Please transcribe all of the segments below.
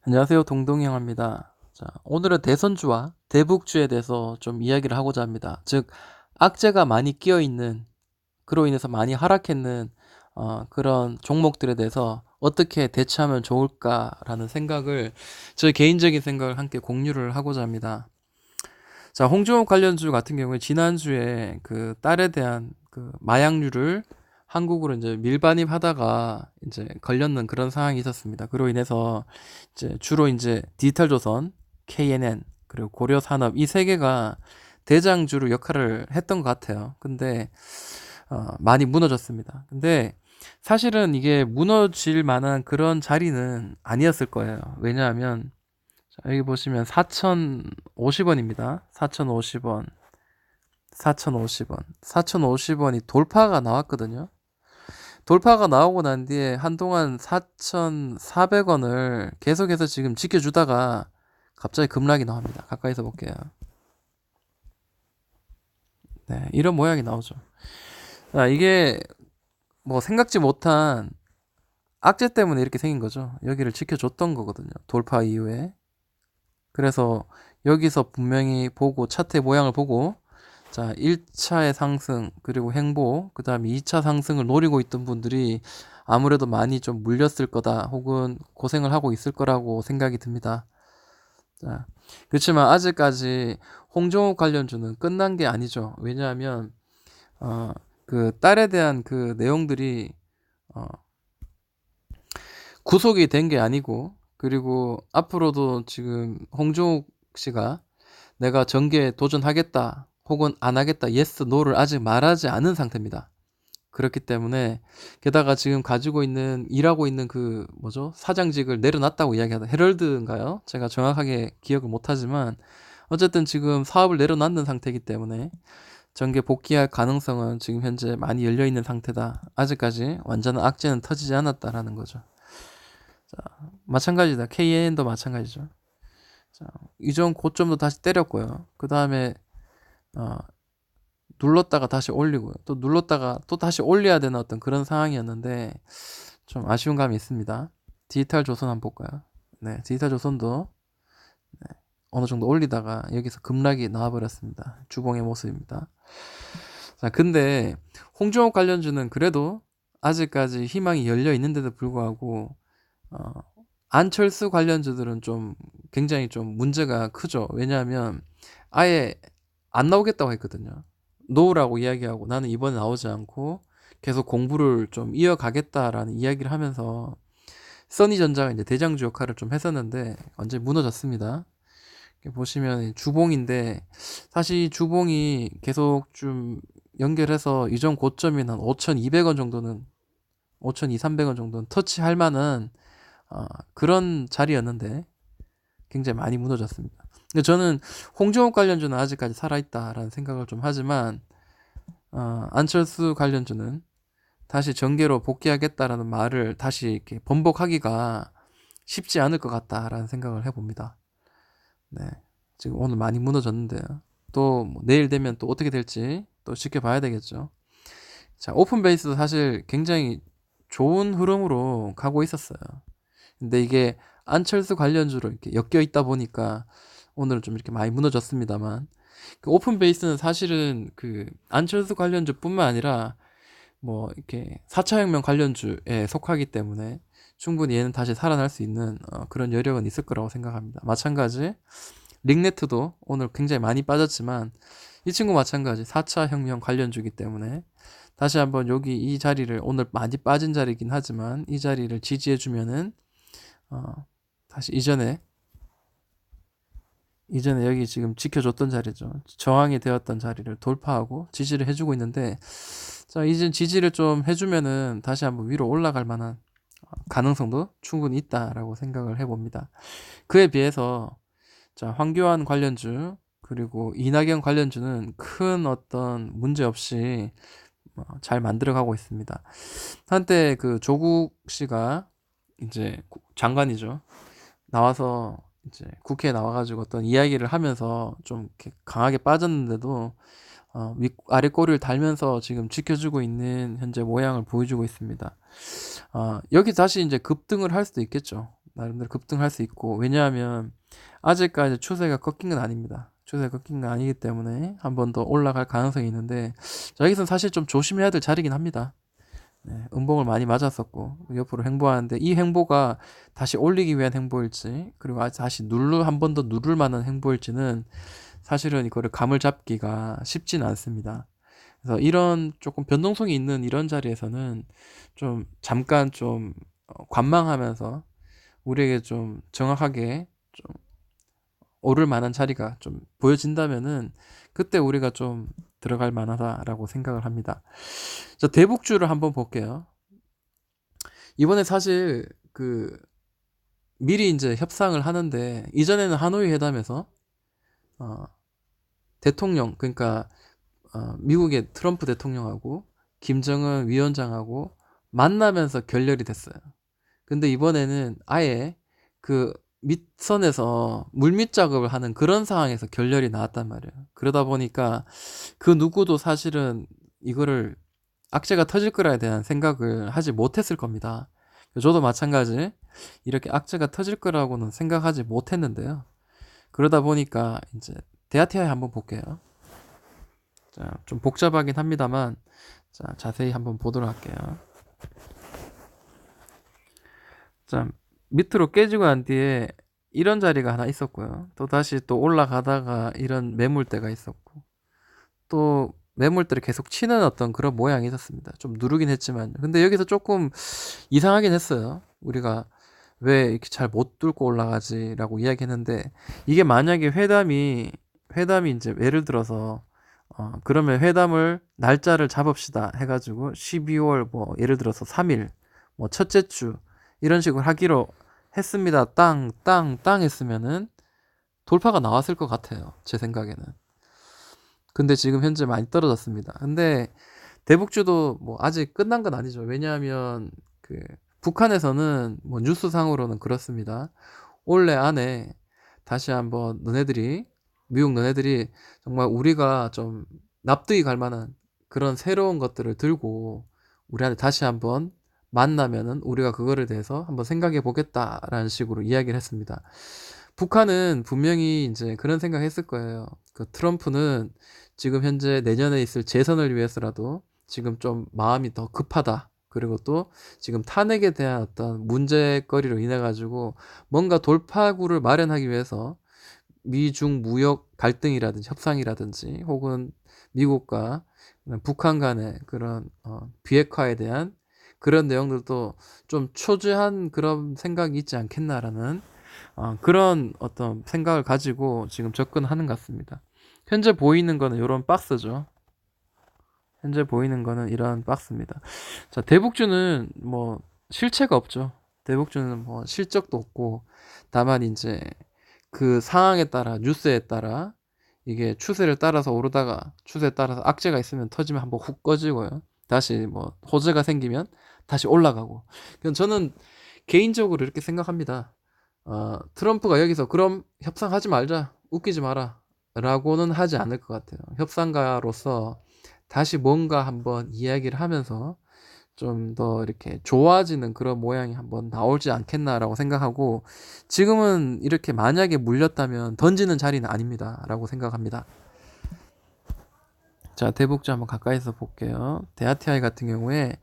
안녕하세요. 동동형입니다. 자, 오늘은 대선주와 대북주에 대해서 좀 이야기를 하고자 합니다. 즉, 악재가 많이 끼어 있는, 그로 인해서 많이 하락했는 그런 종목들에 대해서 어떻게 대처하면 좋을까라는 생각을, 제 개인적인 생각을 함께 공유를 하고자 합니다. 자, 홍종욱 관련주 같은 경우에 지난주에 그 딸에 대한 그 마약류를 한국으로 이제 밀반입하다가 이제 걸렸는 그런 상황이 있었습니다. 그로 인해서 이제 주로 이제 디지털조선, KNN, 그리고 고려산업 이 세 개가 대장주로 역할을 했던 것 같아요. 근데 많이 무너졌습니다. 근데 사실은 이게 무너질 만한 그런 자리는 아니었을 거예요. 왜냐하면 자, 여기 보시면 4,050원입니다. 4,050원, 4,050원, 4,050원이 돌파가 나왔거든요. 돌파가 나오고 난 뒤에 한동안 4,400원을 계속해서 지금 지켜주다가 갑자기 급락이 나옵니다. 가까이서 볼게요. 네, 이런 모양이 나오죠. 자, 이게 뭐 생각지 못한 악재 때문에 이렇게 생긴 거죠. 여기를 지켜줬던 거거든요. 돌파 이후에. 그래서 여기서 분명히 보고 차트의 모양을 보고 자, 1차의 상승, 그리고 행보, 그 다음에 2차 상승을 노리고 있던 분들이 아무래도 많이 좀 물렸을 거다, 혹은 고생을 하고 있을 거라고 생각이 듭니다. 자, 그렇지만 아직까지 홍종욱 관련주는 끝난 게 아니죠. 왜냐하면, 그 딸에 대한 그 내용들이, 어, 구속이 된 게 아니고, 그리고 앞으로도 지금 홍종욱 씨가 내가 정계에 도전하겠다 혹은 안 하겠다 yes, no를 아직 말하지 않은 상태입니다. 그렇기 때문에 게다가 지금 가지고 있는 일하고 있는 그 뭐죠? 사장직을 내려놨다고 이야기하다 헤럴드인가요? 제가 정확하게 기억을 못하지만 어쨌든 지금 사업을 내려놨는 상태이기 때문에 정계 복귀할 가능성은 지금 현재 많이 열려 있는 상태다. 아직까지 완전한 악재는 터지지 않았다라는 거죠. 자, 마찬가지다. KN도 마찬가지죠. 자, 이전 고점도 다시 때렸고요. 그 다음에 어, 눌렀다가 다시 올리고요. 또 눌렀다가 또 다시 올려야 되는 어떤 그런 상황이었는데 좀 아쉬운 감이 있습니다. 디지털 조선 한번 볼까요? 네, 디지털 조선도 어느 정도 올리다가 여기서 급락이 나와버렸습니다. 주봉의 모습입니다. 자, 근데 홍종욱 관련주는 그래도 아직까지 희망이 열려 있는데도 불구하고 어, 안철수 관련주들은 좀 굉장히 좀 문제가 크죠. 왜냐하면 아예 안 나오겠다고 했거든요. 놓으라고 이야기하고 나는 이번에 나오지 않고 계속 공부를 좀 이어가겠다라는 이야기를 하면서 써니전자가 이제 대장주 역할을 좀 했었는데 완전히 무너졌습니다. 이렇게 보시면 주봉인데 사실 주봉이 계속 좀 연결해서 이전 고점인 한 5,200원 정도는 5,200, 300원 정도는 터치할 만한 그런 자리였는데 굉장히 많이 무너졌습니다. 근데 저는 홍정욱 관련주는 아직까지 살아있다라는 생각을 좀 하지만 안철수 관련주는 다시 정계로 복귀하겠다라는 말을 다시 이렇게 번복하기가 쉽지 않을 것 같다라는 생각을 해봅니다. 네, 지금 오늘 많이 무너졌는데요. 또뭐 내일 되면 또 어떻게 될지 또 지켜봐야 되겠죠. 자, 오픈 베이스도 사실 굉장히 좋은 흐름으로 가고 있었어요. 근데 이게 안철수 관련주로 이렇게 엮여 있다 보니까 오늘은 좀 이렇게 많이 무너졌습니다만 그 오픈 베이스는 사실은 그 안철수 관련주뿐만 아니라 뭐 이렇게 4차 혁명 관련주에 속하기 때문에 충분히 얘는 다시 살아날 수 있는 그런 여력은 있을 거라고 생각합니다. 마찬가지 링네트도 오늘 굉장히 많이 빠졌지만 이 친구 마찬가지 4차 혁명 관련주기 때문에 다시 한번 여기 이 자리를 오늘 많이 빠진 자리긴 하지만 이 자리를 지지해주면은 다시 이전에 여기 지금 지켜줬던 자리죠. 저항이 되었던 자리를 돌파하고 지지를 해주고 있는데 자, 이제 지지를 좀 해주면은 다시 한번 위로 올라갈 만한 가능성도 충분히 있다라고 생각을 해봅니다. 그에 비해서 자, 황교안 관련주 그리고 이낙연 관련주는 큰 어떤 문제 없이 잘 만들어가고 있습니다. 한때 그 조국 씨가 이제 장관이죠. 나와서 이제 국회에 나와가지고 어떤 이야기를 하면서 좀 이렇게 강하게 빠졌는데도 윗 아래 꼬리를 달면서 지금 지켜주고 있는 현재 모양을 보여주고 있습니다. 여기 다시 이제 급등을 할 수도 있겠죠. 나름대로 급등할 수 있고, 왜냐하면 아직까지 추세가 꺾인 건 아닙니다. 추세가 꺾인 건 아니기 때문에 한 번 더 올라갈 가능성이 있는데, 자, 여기서는 사실 좀 조심해야 될 자리긴 합니다. 네, 음봉을 많이 맞았었고 옆으로 횡보하는데, 이 횡보가 다시 올리기 위한 횡보일지, 그리고 다시 한 번 더 누를 만한 횡보일지는 사실은 이거를 감을 잡기가 쉽지는 않습니다. 그래서 이런 조금 변동성이 있는 이런 자리에서는 좀 잠깐 좀 관망하면서 우리에게 좀 정확하게 좀 오를 만한 자리가 좀 보여진다면은 그때 우리가 좀 들어갈 만하다라고 생각을 합니다. 자, 대북주를 한번 볼게요. 이번에 사실 미리 이제 협상을 하는데, 이전에는 하노이 회담에서 어, 대통령, 그러니까 미국의 트럼프 대통령하고 김정은 위원장하고 만나면서 결렬이 됐어요. 근데 이번에는 아예 그 밑선에서 물밑 작업을 하는 그런 상황에서 결렬이 나왔단 말이에요. 그러다 보니까 그 누구도 사실은 이거를 악재가 터질 거라에 대한 생각을 하지 못했을 겁니다. 저도 마찬가지 이렇게 악재가 터질 거라고는 생각하지 못했는데요. 그러다 보니까 이제 대아티아이 한번 볼게요. 자, 좀 복잡하긴 합니다만, 자, 자세히 한번 보도록 할게요. 자, 밑으로 깨지고 난 뒤에 이런 자리가 하나 있었고요. 또 다시 또 올라가다가 이런 매물대가 있었고, 또 매물대를 계속 치는 어떤 그런 모양이 있었습니다. 좀 누르긴 했지만, 근데 여기서 조금 이상하긴 했어요. 우리가 왜 이렇게 잘 못 뚫고 올라가지라고 이야기했는데, 이게 만약에 회담이 이제 예를 들어서 그러면 회담을 날짜를 잡읍시다 해가지고 12월 뭐 예를 들어서 3일 뭐 첫째 주 이런 식으로 하기로 했습니다. 땅 했으면은 돌파가 나왔을 것 같아요. 제 생각에는. 근데 지금 현재 많이 떨어졌습니다. 근데 대북주도 뭐 아직 끝난 건 아니죠. 왜냐하면 북한에서는 뭐 뉴스상으로는 그렇습니다. 올해 안에 다시 한번 미국 너네들이 정말 우리가 좀 납득이 갈 만한 그런 새로운 것들을 들고 우리한테 다시 한번 만나면은 우리가 그거를 대해서 한번 생각해 보겠다라는 식으로 이야기를 했습니다. 북한은 분명히 이제 그런 생각 했을 거예요. 트럼프는 지금 현재 내년에 있을 재선을 위해서라도 지금 좀 마음이 더 급하다. 그리고 또 지금 탄핵에 대한 어떤 문제거리로 인해 가지고 뭔가 돌파구를 마련하기 위해서 미중 무역 갈등이라든지 협상이라든지 혹은 미국과 북한 간의 그런 비핵화에 대한 그런 내용들도 좀 초조한 그런 생각이 있지 않겠나라는 그런 어떤 생각을 가지고 지금 접근하는 것 같습니다. 현재 보이는 거는 이런 박스죠. 현재 보이는 거는 이런 박스입니다. 자, 대북주는 뭐 실체가 없죠. 대북주는 뭐 실적도 없고, 다만 이제 그 상황에 따라, 뉴스에 따라 이게 추세를 따라서 오르다가 추세에 따라서 악재가 있으면 터지면 한번 훅 꺼지고요. 다시 뭐 호재가 생기면 다시 올라가고. 그럼 저는 개인적으로 이렇게 생각합니다. 트럼프가 여기서 그럼 협상하지 말자, 웃기지 마라 라고는 하지 않을 것 같아요. 협상가로서 다시 뭔가 한번 이야기를 하면서 좀 더 이렇게 좋아지는 그런 모양이 한번 나오지 않겠나라고 생각하고, 지금은 이렇게 만약에 물렸다면 던지는 자리는 아닙니다 라고 생각합니다. 자, 대북주 한번 가까이서 볼게요. 대아티아이 같은 경우에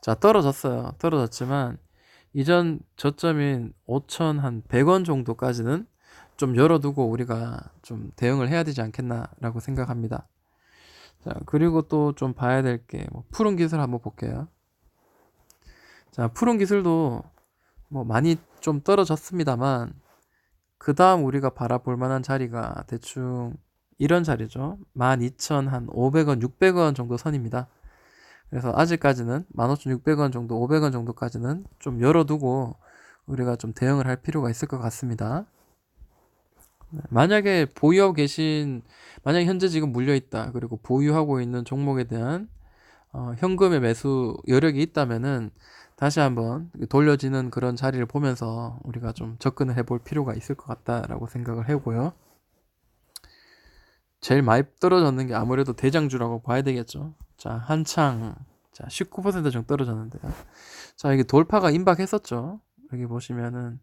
자, 떨어졌지만 이전 저점인 5,100원 정도까지는 좀 열어두고 우리가 좀 대응을 해야 되지 않겠나라고 생각합니다. 자, 그리고 또 좀 봐야 될 게 푸른 기술 한번 볼게요. 자, 푸른 기술도 뭐 많이 좀 떨어졌습니다만, 그 다음 우리가 바라볼 만한 자리가 대충 이런 자리죠. 12,500원, 600원 정도 선입니다. 그래서 아직까지는 15,600원 정도, 500원 정도까지는 좀 열어두고 우리가 좀 대응을 할 필요가 있을 것 같습니다. 만약에 만약에 현재 지금 물려있다, 그리고 보유하고 있는 종목에 대한 현금의 매수 여력이 있다면은 다시 한번 돌려지는 그런 자리를 보면서 우리가 좀 접근을 해볼 필요가 있을 것 같다라고 생각을 하고요. 제일 많이 떨어졌는 게 아무래도 대장주라고 봐야 되겠죠. 자, 한창 19% 정도 떨어졌는데요. 자, 이게 돌파가 임박했었죠. 여기 보시면은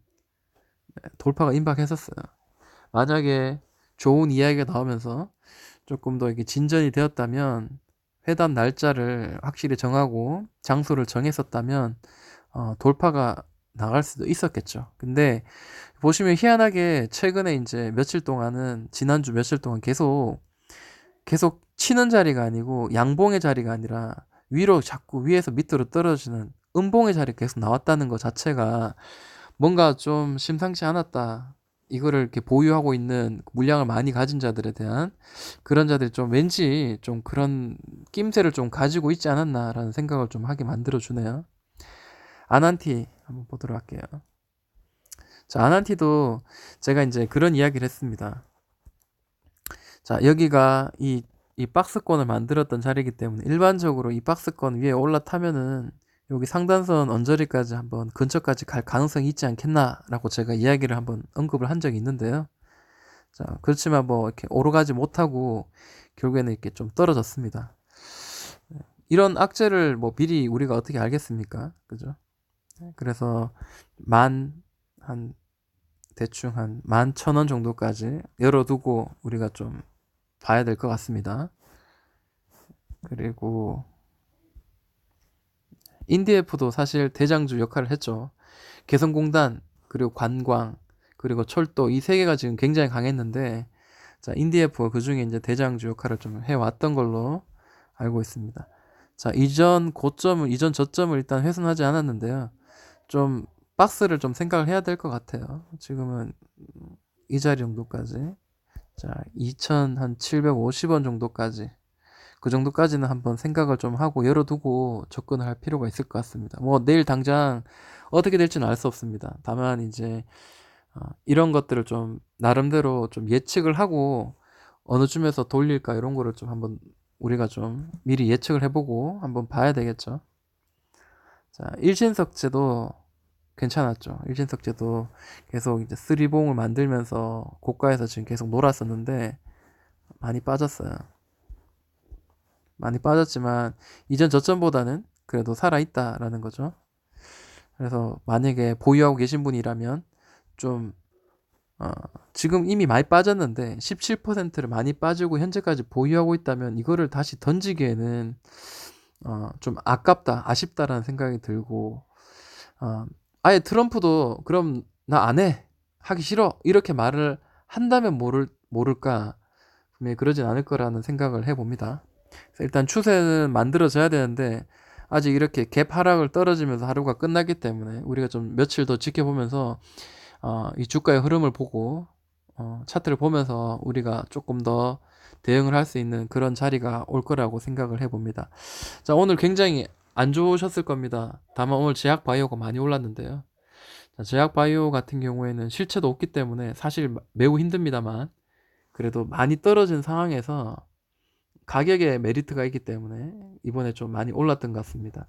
돌파가 임박했었어요. 만약에 좋은 이야기가 나오면서 조금 더 이게 진전이 되었다면, 회담 날짜를 확실히 정하고 장소를 정했었다면 돌파가 나갈 수도 있었겠죠. 근데 보시면 희한하게 최근에 이제 며칠 동안은, 지난주 며칠 동안 계속 치는 자리가 아니고 양봉의 자리가 아니라 위로 자꾸, 위에서 밑으로 떨어지는 음봉의 자리가 계속 나왔다는 것 자체가 뭔가 좀 심상치 않았다. 이거를 이렇게 보유하고 있는 물량을 많이 가진 자들에 대한, 그런 자들이 좀 왠지 좀 그런 낌새를 좀 가지고 있지 않았나라는 생각을 좀 하게 만들어 주네요. 아난티 한번 보도록 할게요. 자, 아난티도 제가 이제 그런 이야기를 했습니다. 자, 여기가 이 박스권을 만들었던 자리이기 때문에 일반적으로 이 박스권 위에 올라타면은 여기 상단선 언저리까지 한번 근처까지 갈 가능성이 있지 않겠나라고 제가 이야기를 한번 언급을 한 적이 있는데요. 자, 그렇지만 뭐 이렇게 오르가지 못하고 결국에는 이렇게 좀 떨어졌습니다. 이런 악재를 뭐 미리 우리가 어떻게 알겠습니까? 그죠? 그래서 한 대충 한 11,000원 정도까지 열어두고 우리가 좀 봐야 될 것 같습니다. 그리고 인디에프도 사실 대장주 역할을 했죠. 개성공단, 그리고 관광, 그리고 철도, 이 세 개가 지금 굉장히 강했는데, 자, 인디에프가 그 중에 이제 대장주 역할을 좀 해왔던 걸로 알고 있습니다. 자, 이전 저점을 일단 훼손하지 않았는데요. 좀 박스를 좀 생각을 해야 될 것 같아요. 지금은 이 자리 정도까지. 자, 2,750원 정도까지. 그 정도까지는 한번 생각을 좀 하고 열어두고 접근을 할 필요가 있을 것 같습니다. 뭐 내일 당장 어떻게 될지는 알 수 없습니다. 다만 이제 이런 것들을 좀 나름대로 좀 예측을 하고 어느 쯤에서 돌릴까 이런 거를 좀 한번 우리가 좀 미리 예측을 해보고 한번 봐야 되겠죠. 자, 일신석제도 괜찮았죠. 일신석제도 계속 이제 쓰리봉을 만들면서 고가에서 지금 계속 놀았었는데 많이 빠졌어요. 많이 빠졌지만 이전 저점보다는 그래도 살아있다라는 거죠. 그래서 만약에 보유하고 계신 분이라면 좀 어, 지금 이미 많이 빠졌는데 17%를 많이 빠지고 현재까지 보유하고 있다면 이거를 다시 던지기에는 좀 아깝다, 아쉽다라는 생각이 들고, 어, 아예 트럼프도 그럼 나 안 해, 하기 싫어 이렇게 말을 한다면 모를까, 분명히 그러진 않을 거라는 생각을 해봅니다. 일단 추세는 만들어져야 되는데 아직 이렇게 갭 하락을 떨어지면서 하루가 끝났기 때문에 우리가 좀 며칠 더 지켜보면서 이 주가의 흐름을 보고 차트를 보면서 우리가 조금 더 대응을 할 수 있는 그런 자리가 올 거라고 생각을 해봅니다. 자, 오늘 굉장히 안 좋으셨을 겁니다. 다만 오늘 제약 바이오가 많이 올랐는데요. 자, 제약 바이오 같은 경우에는 실체도 없기 때문에 사실 매우 힘듭니다만, 그래도 많이 떨어진 상황에서 가격에 메리트가 있기 때문에 이번에 좀 많이 올랐던 것 같습니다.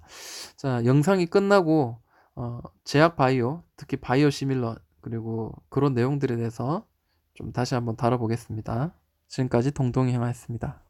자, 영상이 끝나고 제약 바이오, 특히 바이오 시밀러, 그리고 그런 내용들에 대해서 좀 다시 한번 다뤄보겠습니다. 지금까지 동동이 형아였습니다.